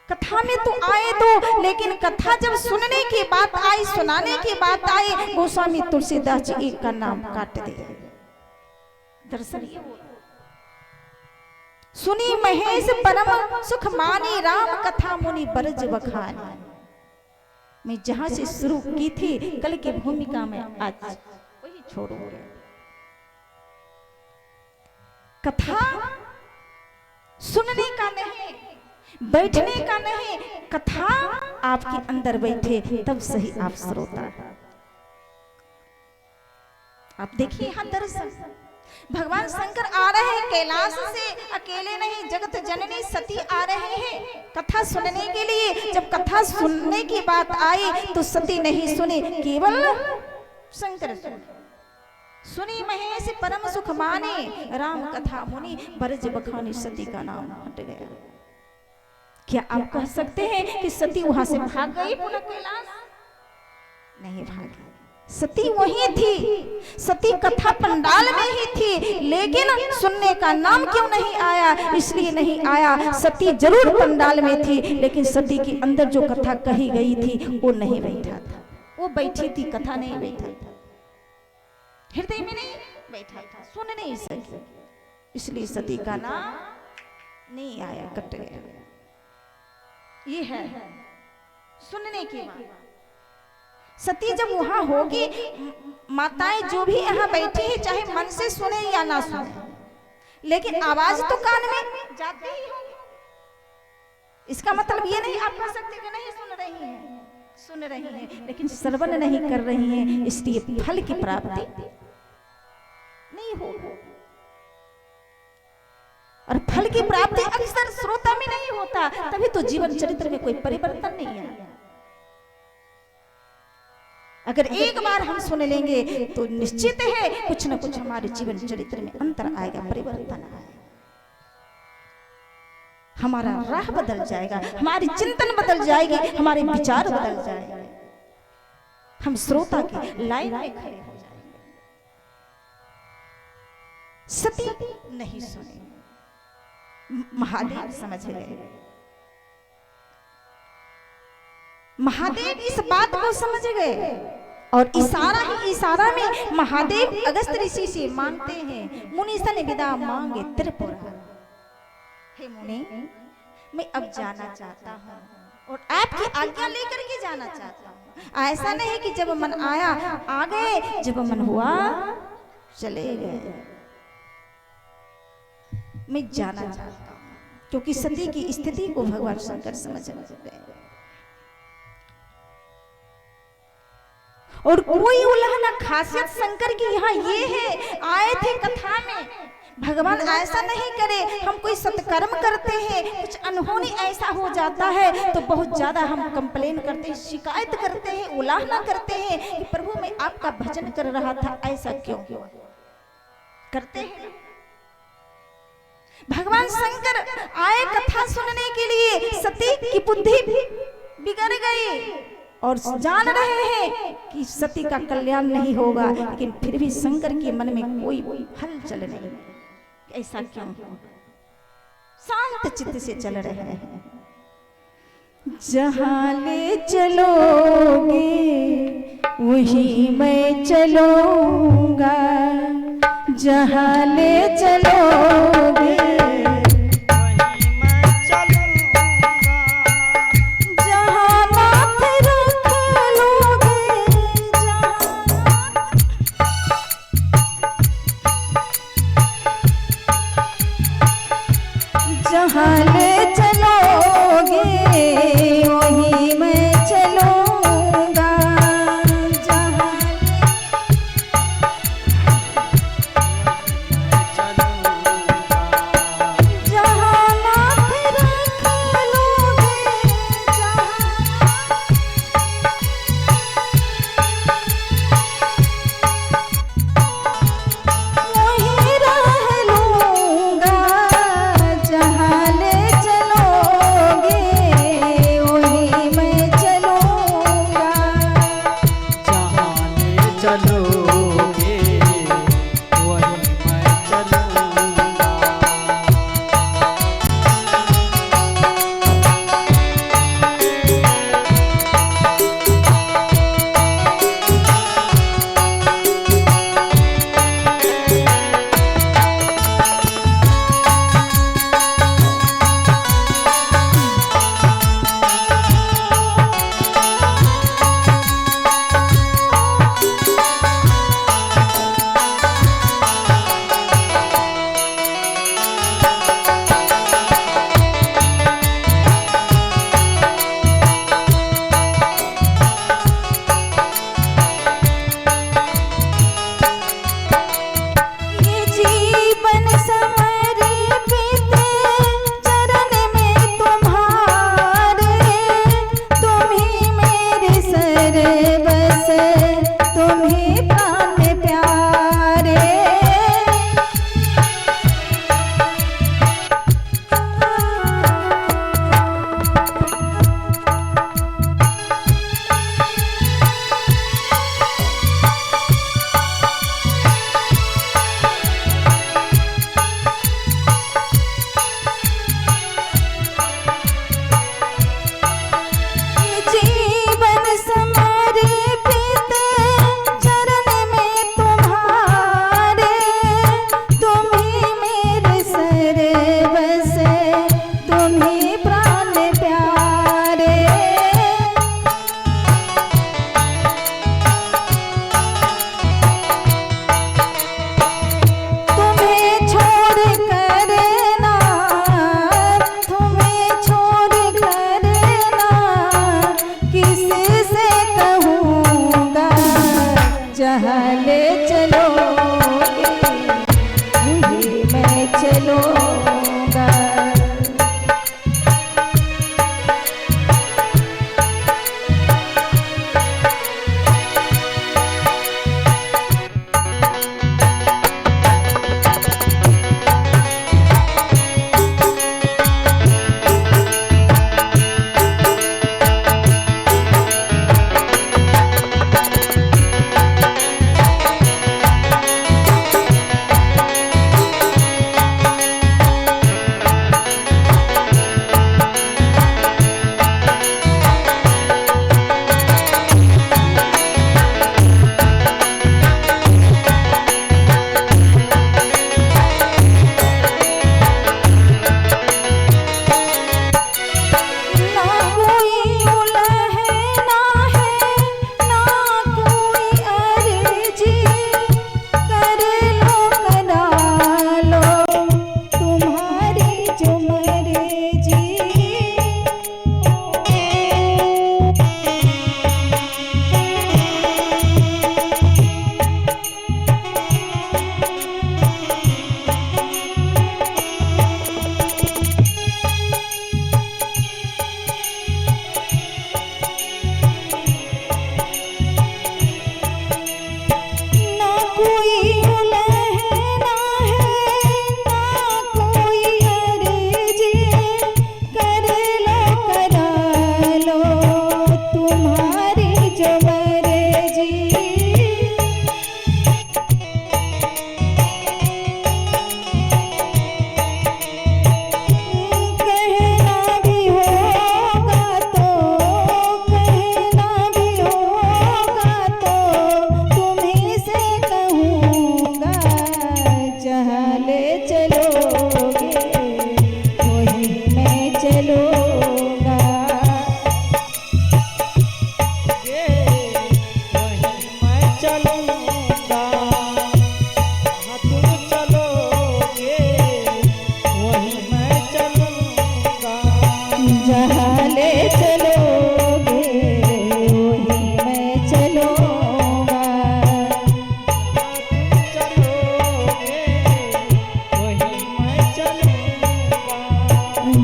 कथा में तो आए तो, लेकिन कथा जब सुनने की बात आई, सुनाने की बात आई, गोस्वामी तुलसीदास जी एक का नाम काट दिए। दरअसल सुनी महेश परम सुख मानी, राम कथा मुनि बरज बखानी। मैं जहां से शुरू की थी कल की भूमिका में आज वही छोड़ूंगी। कथा सुनने का नहीं, बैठने का नहीं, कथा आपके अंदर बैठे तब सही आप श्रोता है। आप देखिए यहां दर्शन, भगवान शंकर आ रहे हैं कैलाश से, अकेले नहीं, जगत जननी सती आ रहे हैं कथा सुनने के लिए। जब कथा सुनने की बात आई तो सती नहीं सुनी, केवल शंकर सुनी महेश परम सुख माने, राम कथा मुनि बरज बखानी, सती का नाम हट गया। क्या आप कह सकते हैं कि सती वहां से भाग गई पुनः कैलाश? नहीं भागी, सती वही थी, सती कथा पंडाल में ही थी, लेकिन सुनने का नाम क्यों नहीं आया? इसलिए नहीं आया, सती जरूर पंडाल में थी, लेकिन सती के अंदर जो कथा कही गई थी वो नहीं बैठा था। वो बैठी थी, कथा नहीं बैठा था, हृदय में नहीं बैठा था, सुन नहीं सकी, इसलिए सती का नाम नहीं आया, कट गया। ये है सुनने की बात। सती जब वहां होगी, माताएं जो भी यहाँ बैठी है, चाहे मन से सुने या ना सुने, लेकिन आवाज तो कान में जाती ही होगी। इसका मतलब ये नहीं आप कह सकते कि नहीं सुन रही हैं, सुन रही हैं, लेकिन श्रवण नहीं कर रही हैं, इसलिए फल की प्राप्ति नहीं हो। और फल की प्राप्ति अक्सर श्रोता में नहीं होता, तभी तो जीवन चरित्र में कोई परिवर्तन नहीं है। अगर एक बार हम सुन लेंगे तो निश्चित है कुछ न कुछ हमारे जीवन चरित्र में अंतर आएगा, परिवर्तन आएगा, हमारा राह बदल जाएगा, हमारी चिंतन बदल जाएगी, हमारे विचार बदल जाएंगे, हम श्रोता के लाइन में खड़े हो जाएंगे। सती नहीं सुने, महादेव समझ गए। महादेव इस बात को समझ गए और इशारा ही इशारा में महादेव अगस्त ऋषि से मांगते हैं, मुनि सन विदा मांगे त्रिपुरा। हे मुनि, मैं अब जाना चाहता हूँ और आपकी आज्ञा लेकर के जाना चाहता हूँ। ऐसा नहीं कि जब मन आया आ गए, जब मन हुआ चले गए। मैं जाना चाहता हूँ, क्योंकि सती की स्थिति को भगवान शंकर समझ गए। और कोई उल्लंघना खासियत शंकर की यहाँ ये है, आए थे कथा में भगवान ऐसा नहीं करे, हम कोई सत्कर्म करते हैं कुछ अनहोनी ऐसा हो जाता है तो बहुत ज्यादा हम कंप्लेन करते हैं, शिकायत करते हैं, उल्लंघना करते हैं कि प्रभु मैं आपका भजन कर रहा था, ऐसा क्यों करते हैं। भगवान शंकर आए कथा सुनने के लिए, सती की बुद्धि बिगड़ गई और जान रहे हैं कि सती का कल्याण नहीं होगा, लेकिन फिर भी शंकर के मन में कोई हलचल नहीं, ऐसा क्यों, शांत चित्त से चल रहे हैं। जहां ले चलोगे वहीं मैं चलूंगा, जहां ले चलोगे जहाँ ले चलोगे वहीं मैं चलूंगा, जहाँ नाथ रख लोगे, वहीं रह लूंगा, जहाँ ले चलोगे वहीं मैं चलूंगा, जहाँ ले चलोगे वहीं मैं चलूंगा। ये जीवन समर्पित चरण में तुम्हारे, तुम ही मेरे सर्वस, तुम ही प्राण प्यारे। ये जीवन समर्पित चरण में तुम्हारे, तुम ही मेरे सर्वस, तुम ही प्राण प्यारे। तुम्हें छोड़ कर ना, तुम्हें छोड़ कर ना किसी से कहूँगा, जहाँ ले चलोगे वहीं मैं चलूँगा।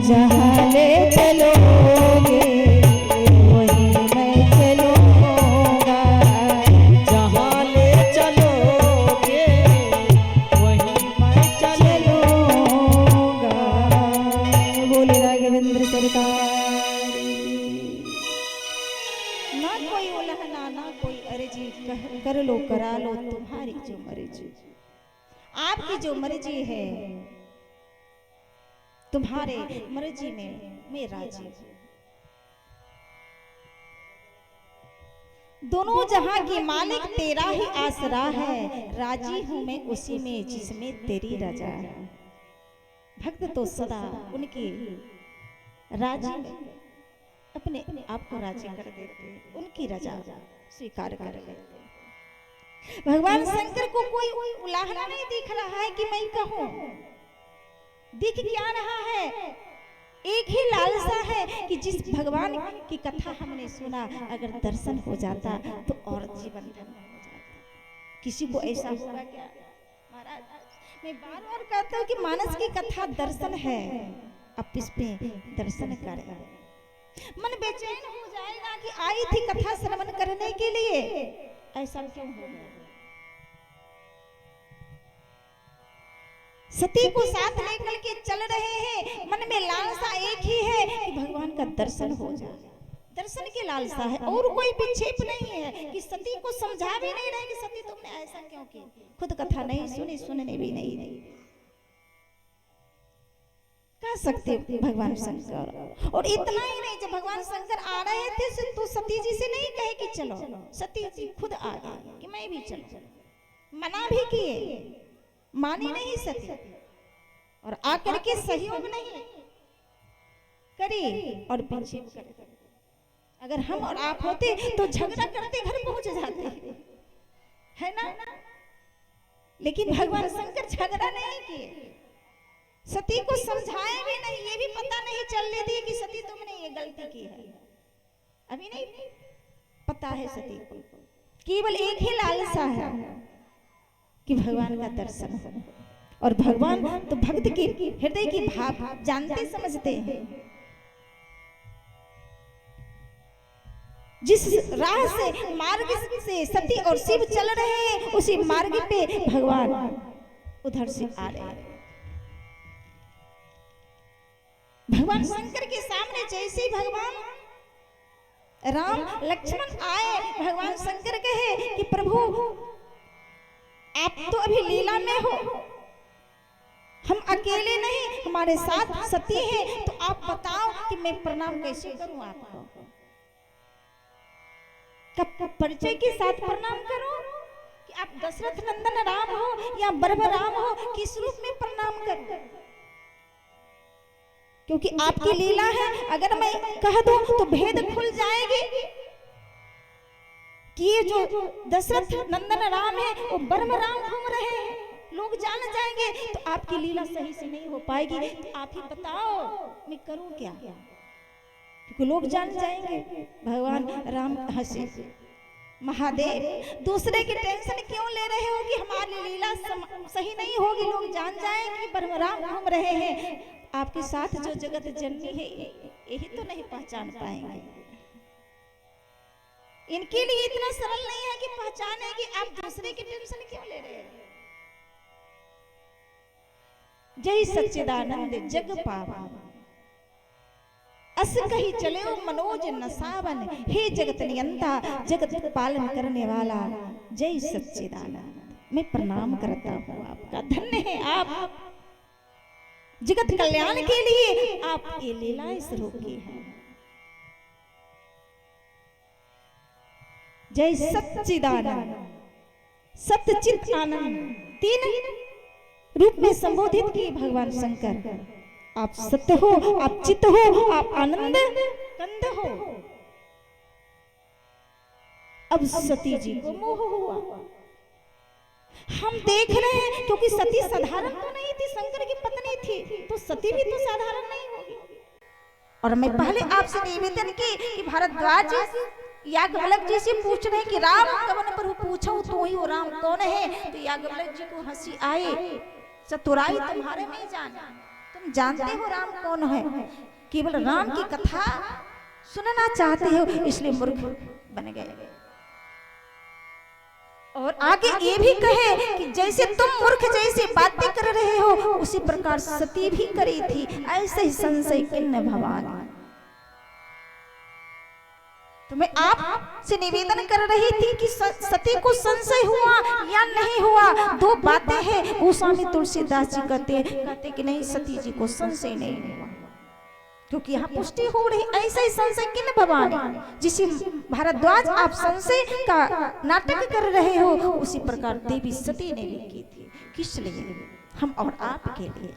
जहाँ ले चलोगे वहीं मैं चलूंगा। जहाँ ले चलोगे वहीं मैं चलूंगा। बोले राघवेंद्र सरकार ना कोई उलहना ना कोई अर्जी कर लो करा लो तुम्हारी जो मर्जी। आपकी जो मर्जी है तुम्हारे मर्जी में मैं राजी। दोनों जहां की मालिक तेरा ही आसरा है, राजी हूं मैं उसी में जिसमें तेरी रजा है। भक्त तो सदा उनके राजी में अपने आप को राजी कर देते, उनकी रजा स्वीकार कर लेते। भगवान शंकर को कोई उलाहना नहीं दिख रहा है कि मैं कहूं, दिख क्या रहा है? एक ही लालसा है कि जिस भगवान की कथा हमने सुना अगर दर्शन हो जाता तो और जीवन धन्य हो जाता। किसी को ऐसा होगा क्या? महाराज मैं बार बार कहता हूँ कि मानस की कथा दर्शन है, आप इस पे दर्शन करें। मन बेचैन हो जाएगा कि आई थी कथा श्रवण करने के लिए, ऐसा क्यों हो गया? सती को साथ लेकर के चल रहे हैं, मन में लालसा एक ही है कि भगवान का दर्शन हो जाए। दर्शन की लालसा है और कोई विक्षेप नहीं है कि सती को समझा भी नहीं रहे कि सती तुमने ऐसा क्यों की। खुद कथा नहीं सुनी, सुनने भी नहीं दी। कह सकते भगवान शंकर। और इतना ही नहीं, जब भगवान शंकर आ रहे थे तो सती जी से नहीं कहे कि चलो, सती जी खुद आ गए कि मैं भी चलो। मना भी किए, मानी नहीं सती और आकर के सहयोग नहीं करी और पीछे करे। अगर हम और आप होते तो झगड़ा करते घर पहुंच जाते, है ना? लेकिन भगवान शंकर झगड़ा नहीं किए, सती को समझाए भी नहीं, ये भी पता नहीं चलने दिए कि सती तुमने ये गलती की है। अभी नहीं पता है सती को, केवल एक ही लालसा है कि भगवान का दर्शन हो। और भगवान तो भक्त के हृदय की भाव जानते समझते हैं। जिस राह से मार्ग से सती और शिव चल रहे हैं उसी मार्ग पे भगवान उधर से आ रहे हैं। भगवान शंकर के सामने जैसे ही भगवान राम लक्ष्मण आए, भगवान शंकर कहे कि प्रभु आप तो अभी लीला में हो, हम अकेले नहीं, हमारे साथ सती है, तो आप बताओ कि मैं प्रणाम कैसे करूं आपको? कब परिचय के साथ प्रणाम करूं कि आप दशरथ नंदन राम हो या बर्भ राम हो, किस रूप में प्रणाम करूं? क्योंकि आपकी लीला है, अगर मैं कह दूं तो भेद खुल जाएगी कि ये जो दशरथ नंदन राम है वो बर्म राम घूम रहे हैं, लोग जान जाएंगे, तो आपकी लीला सही से नहीं हो पाएगी। तो आप ही बताओ मैं करूं क्या? क्योंकि लोग जान जाएंगे। भगवान राम हंसे, महादेव दूसरे की टेंशन क्यों ले रहे हो कि हमारी लीला सही नहीं होगी, लोग जान जाएंगे कि बर्म राम घूम रहे हैं, आपके साथ जो जगत जननी है यही तो नहीं पहचान पाएंगे। इनके लिए इतना सरल नहीं है कि पहचाने कि आप दूसरे की टेंशन क्यों ले रहे हैं। जय सच्चिदानंद जग पावन, अस कही चले मनोज नसावन, हे जगत नियंता जगत पालन करने वाला जय सच्चिदानंद। मैं प्रणाम करता हूँ आपका, धन्य है आप, जगत कल्याण के लिए आप ये लीलाएं शुरू की है। जय सच्चिदानंद, सत्यचित आनंद, तीन रूप में संबोधित किए भगवान शंकर। आप सत्य हो, आप चित हो, आप आनंद कंद हो। अब सती जी को मोह हुआ। हम देख रहे हैं क्योंकि सती साधारण तो नहीं थी, शंकर की पत्नी थी, तो सती भी तो साधारण नहीं होगी। और मैं पहले आपसे निवेदन की कि भारद्वाज याज्ञवल्क्य जी से पूछ रहे कि राम कवन प्रभु पूछो तो ही वो राम कौन है? तो याज्ञवल्क्य जी को हंसी आए, चतुराई तुम्हारे में जाना, तुम जानते हो राम कौन है, केवल राम की कथा सुनना चाहते हो इसलिए मूर्ख बन गए। और आगे ये भी कहे कि जैसे तुम मूर्ख जैसे बातें कर रहे हो उसी प्रकार सती भी करी थी, ऐसे ही संशय किन्न भवानी। तो मैं आपसे निवेदन कर रही थी कि सती को संशय हुआ या नहीं हुआ, दो बातें हैं। गोस्वामी तुलसीदास जी कहते कि नहीं, सती जी को संशय नहीं हुआ, क्योंकि यहाँ पुष्टि हो रही ऐसे ही संशय किन भवानी। जिस भारद्वाज आप संशय का नाटक कर रहे हो उसी प्रकार देवी सती ने भी की थी। किस लिए? हम और आपके लिए।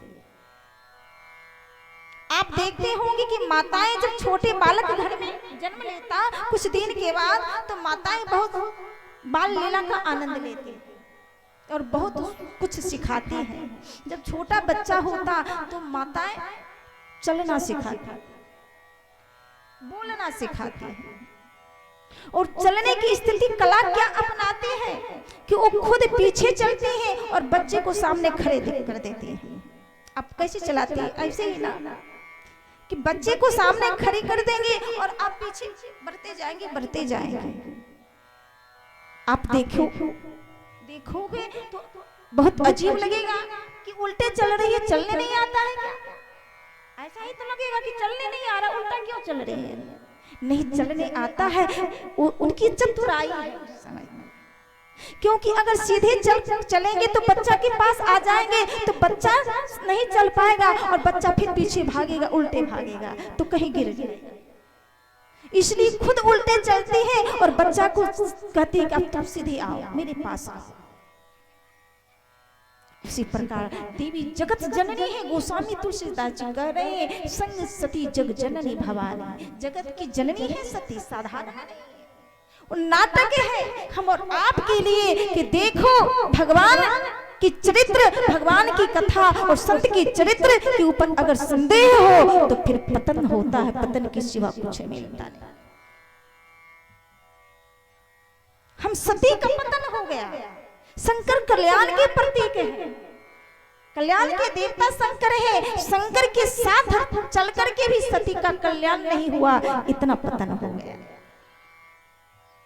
आप देखते होंगे कि माताएं जब छोटे बालक घर में जन्म लेता कुछ दिन के बाद तो माताएं बहुत बाल लीला का आनंद लेती और बहुत कुछ सिखाती हैं। जब छोटा बच्चा होता तो माताएं चलना सिखाती, बोलना सिखाती है, और चलने की स्थिति कला क्या अपनाते हैं कि वो खुद पीछे चलते हैं और बच्चे को सामने खड़े कर देते हैं। आप कैसे चलाते हैं? ऐसे ही ना कि बच्चे को सामने खड़ी कर देंगे और आप पीछे बढ़ते जाएंगे। आप देखोगे तो बहुत अजीब लगेगा कि उल्टे चल रही है, चलने नहीं आता है क्या? ऐसा ही तो लगेगा कि चलने नहीं आ रहा, उल्टा क्यों चल रही है? नहीं, चलने आता है, उनकी चतुराई है। क्योंकि अगर सीधे चलेंगे तो बच्चा के पास आ जाएंगे तो बच्चा नहीं चल पाएगा और बच्चा फिर पीछे भागेगा, उल्टे भागेगा तो कहीं गिर जाएगा। इसलिए खुद उल्टे चलते हैं और बच्चा को कहते हैं कि अब तुम सीधे आओ, मेरे पास आओ। उसी प्रकार देवी जगत जननी है। गोस्वामी तुलसीदास जी कह रहे हैं संग सती जग जननी भवानी। जगत की जननी है सती, साधारण नहीं। नाटक है हम और आपके लिए कि देखो भगवान की चरित्र, भगवान की कथा और संत की चरित्र के ऊपर अगर संदेह हो तो फिर पतन होता है, पतन के सिवा कुछ मिलता नहीं। हम सती का पतन हो गया। शंकर कल्याण के प्रतीक है, कल्याण के देवता शंकर है। शंकर के साथ चल करके भी सती का कल्याण नहीं हुआ, इतना पतन हो गया।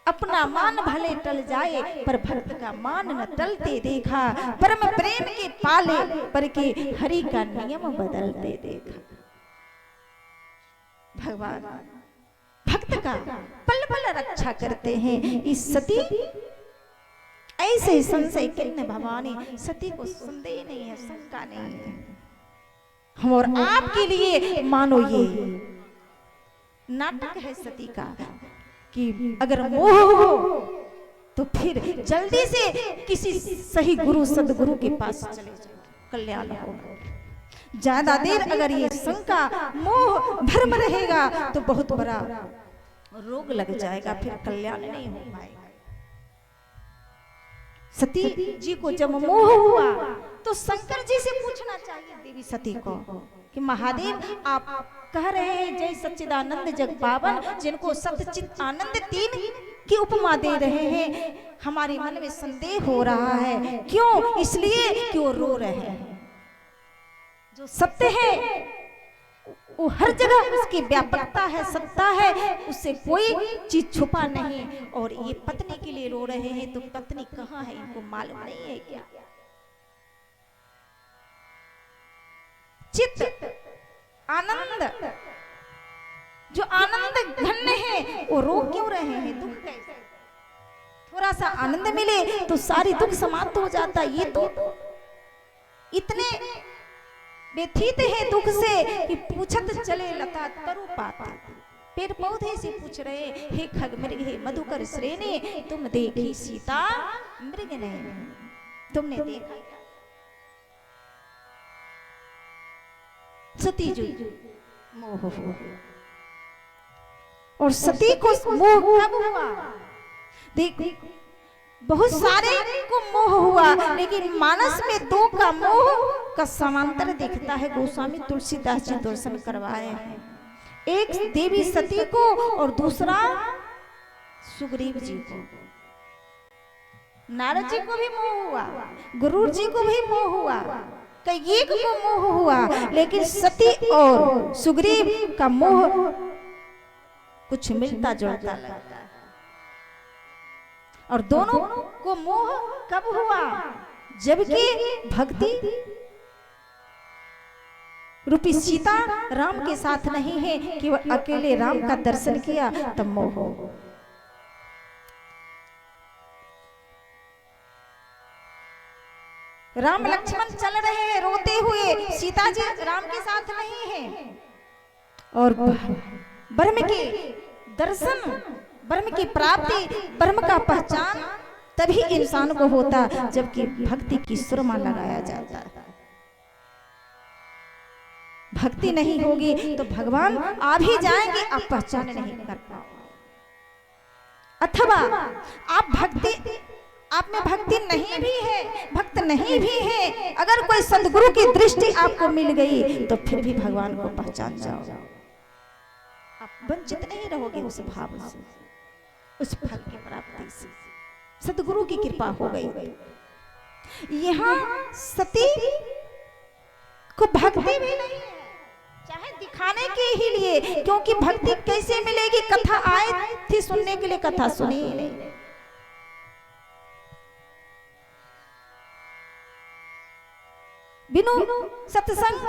अपना मान भले टल जाए पर भक्त का मान न टलते देखा। परम प्रेम के पाले पर के हरि का नियम बदलते देखा। भगवान भक्त का पल पल रक्षा करते हैं। इस सती ऐसे ही संशय किन्न भवानी। सती को संदेह नहीं है, शंका नहीं है। हम और आपके लिए मानो ये नाटक है सती का कि अगर मोह हो तो फिर जल्दी से किसी सही गुरु सदगुरु के पास चले जाओ, कल्याण होगा। ज्यादा देर अगर ये शंका मोह भ्रम रहेगा तो बहुत बड़ा रोग लग जाएगा, फिर कल्याण नहीं हो पाएगा। सती जी को जब मोह हुआ तो शंकर जी से पूछना चाहिए देवी सती को कि महादेव आप कह रहे हैं जय सच्चिदानंद जग पावन, जिनको सतचित आनंद तीन की उपमा दे रहे हैं, हमारे मन में संदेह हो रहा है। क्यों? इसलिए कि वो रो रहे हैं। जो सत्य है वो हर जगह उसकी व्यापकता है, सत्ता है, उससे कोई चीज छुपा नहीं। और ये पत्नी के लिए रो रहे हैं तो पत्नी कहाँ है इनको मालूम नहीं है क्या? चित्त आनंद, जो आनंद घन है वो रो क्यों रहे हैं? दुख कैसे? थोड़ा सा आनंद मिले तो सारी दुख समाप्त हो जाता। ये तो इतने व्यथित है दुख से कि पूछत चले लता तरु पाती। पेड़ पौधे से पूछ रहे हे खग मृग हे मधुकर श्रेणी, तुम देखी सीता मृग नहीं, तुमने देखा? सती जी मोह हुआ। और सती को मोह कब हुआ? देख बहुत सारे को मोह हुआ, लेकिन मानस में दो का मोह का समांतर दिखता है। गोस्वामी तुलसीदास जी दर्शन करवाए हैं। एक देवी सती को और दूसरा सुग्रीव जी को। नारद जी को भी मोह हुआ, गुरु जी को भी मोह हुआ। कई को मोह हुआ, लेकिन सती और सुग्रीव का मोह कुछ मिलता जुलता लगता है। और दोनों को मोह कब हुआ? जबकि भक्ति रूपी सीता राम के साथ नहीं है, कि वह अकेले राम का दर्शन किया तब मोह हो। राम लक्ष्मण चल रहे हैं रोते हुए, सीता जी राम के साथ नहीं है। और ब्रह्म के दर्शन, ब्रह्म की प्राप्ति, ब्रह्म का पहचान तभी इंसान को होता जबकि भक्ति की सुरमा लगाया जाता है। भक्ति नहीं होगी तो भगवान आ भी जाएंगे, आप पहचान नहीं कर पाओगे। अथवा आप में भक्ति नहीं भी है, भक्त नहीं भी है, अगर कोई सदगुरु की दृष्टि आपको मिल गई तो फिर भी भगवान को पहचान जाओ। आप वंचित नहीं रहोगे उस भाव से, उस फल की प्राप्ति से। सदगुरु की कृपा हो गई। यहाँ सती को भक्ति भी नहीं है, चाहे दिखाने के ही लिए, क्योंकि भक्ति कैसे मिलेगी? कथा आए थी सुनने के लिए, कथा सुनी ही नहीं। बिनु सत्संग